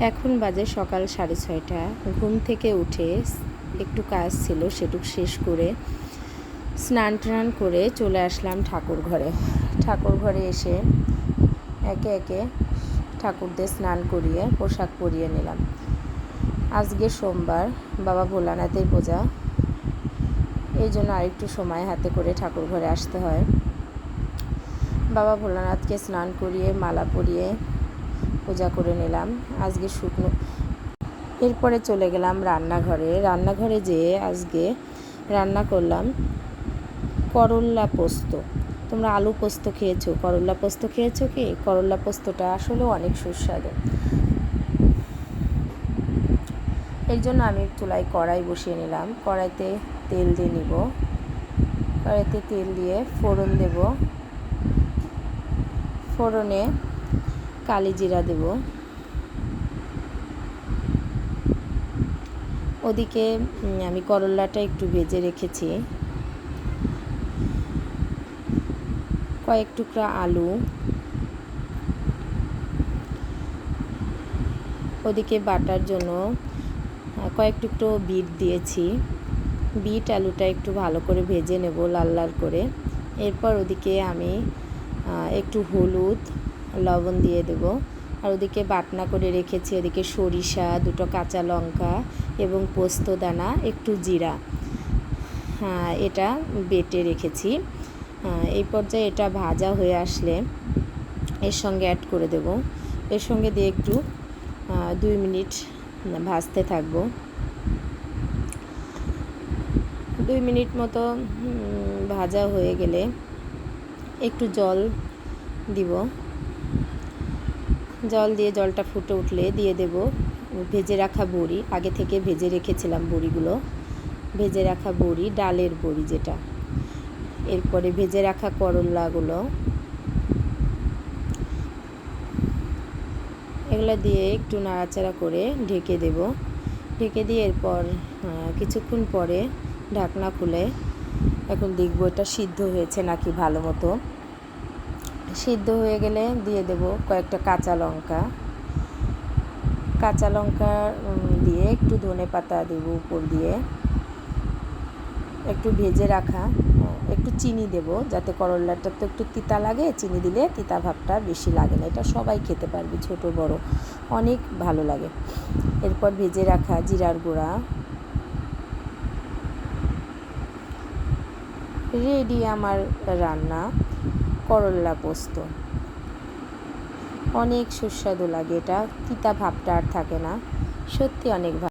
এখন বাজে সকাল 6:30। ঘুম থেকে উঠে একটু কাজ ছিল, সেটুকু শেষ করে স্নান টান করে চলে আসলাম ঠাকুর ঘরে এসে একে একে ঠাকুরদের স্নান করিয়ে পোশাক পরিয়ে নিলাম। আজকে সোমবার, বাবা ভোলানাথের পূজা, এই জন্য আরেকটু সময় হাতে করে ঠাকুর ঘরে আসতে হয়। বাবা ভোলানাথকে স্নান করিয়ে মালা পরিয়ে পূজা করে নিলাম। আজকে শুকনো, এরপরে চলে গেলাম রান্নাঘরে যেয়ে আজকে রান্না করলাম করল্লা পোস্ত। তোমরা আলু পোস্ত খেয়েছো, করল্লা পোস্ত খেয়েছো কি? করল্লা পোস্তটা আসলে অনেক সুস্বাদু। এর জন্য আমি চুলায় কড়াই বসিয়ে নিলাম। কড়াইতে তেল দিয়ে নিব। কড়াইতে তেল দিয়ে ফোড়ন দেব। ফোড়নে কালি জিরা দেব। ওদিকে আমি করল্লাটা একটু ভেজে রেখেছি। কয়েক টুকরা আলু, ওদিকে বাটার জন্য কয়েক টুকরো বিট দিয়েছি। বিট আলুটা একটু ভালো করে ভেজে নেব লাল লাল করে। এরপর ওদিকে আমি একটু হলুদ লবণ দিয়ে দেব। আর ওদিকে বাটনা করে রেখেছি ওদিকে সরিষা, 2টো কাঁচা লঙ্কা এবং পোস্ত দানা, একটু জিরা, এটা বেটে রেখেছি। এই পর্যায়ে এটা ভাজা হয়ে আসলে এর সঙ্গে অ্যাড করে দেব। এর সঙ্গে দিয়ে একটু 2 মিনিট ভাজতে থাকবো। 2 মিনিট মতো ভাজা হয়ে গেলে একটু জল দিব। জল দিয়ে জলটা ফুটে উঠলে দিয়ে দেব ভেজে রাখা বড়ি। আগে থেকে ভেজে রেখেছিলাম বড়িগুলো, ভেজে রাখা বড়ি, ডালের বড়ি যেটা। এরপরে ভেজে রাখা করল্লাগুলো, এগুলো দিয়ে একটু নাড়াচাড়া করে ঢেকে দেব। ঢেকে দিয়ে এরপর কিছুক্ষণ পরে ঢাকনা খুলে এখন দেখব এটা সিদ্ধ হয়েছে নাকি ভালো মতো। সিদ্ধ হয়ে গেলে দিয়ে দেব কয়েকটা কাঁচা লঙ্কা দিয়ে একটু ধনেপাতা দেব উপর দিয়ে। একটু ভেজে রাখা, একটু চিনি দেব যাতে করল্লাটা তো একটু তিতা লাগে, চিনি দিলে তিতা ভাবটা বেশি লাগে না। এটা সবাই খেতে পারবে, ছোট বড় অনেক ভালো লাগে। এরপর ভেজে রাখা জিরার গুঁড়া, রেডি আমার রান্না করল্লা পোস্ত। অনেক সুস্বাদু লাগে, এটা তিতা ভাবটা আর থাকে না, সত্যি অনেক ভালো।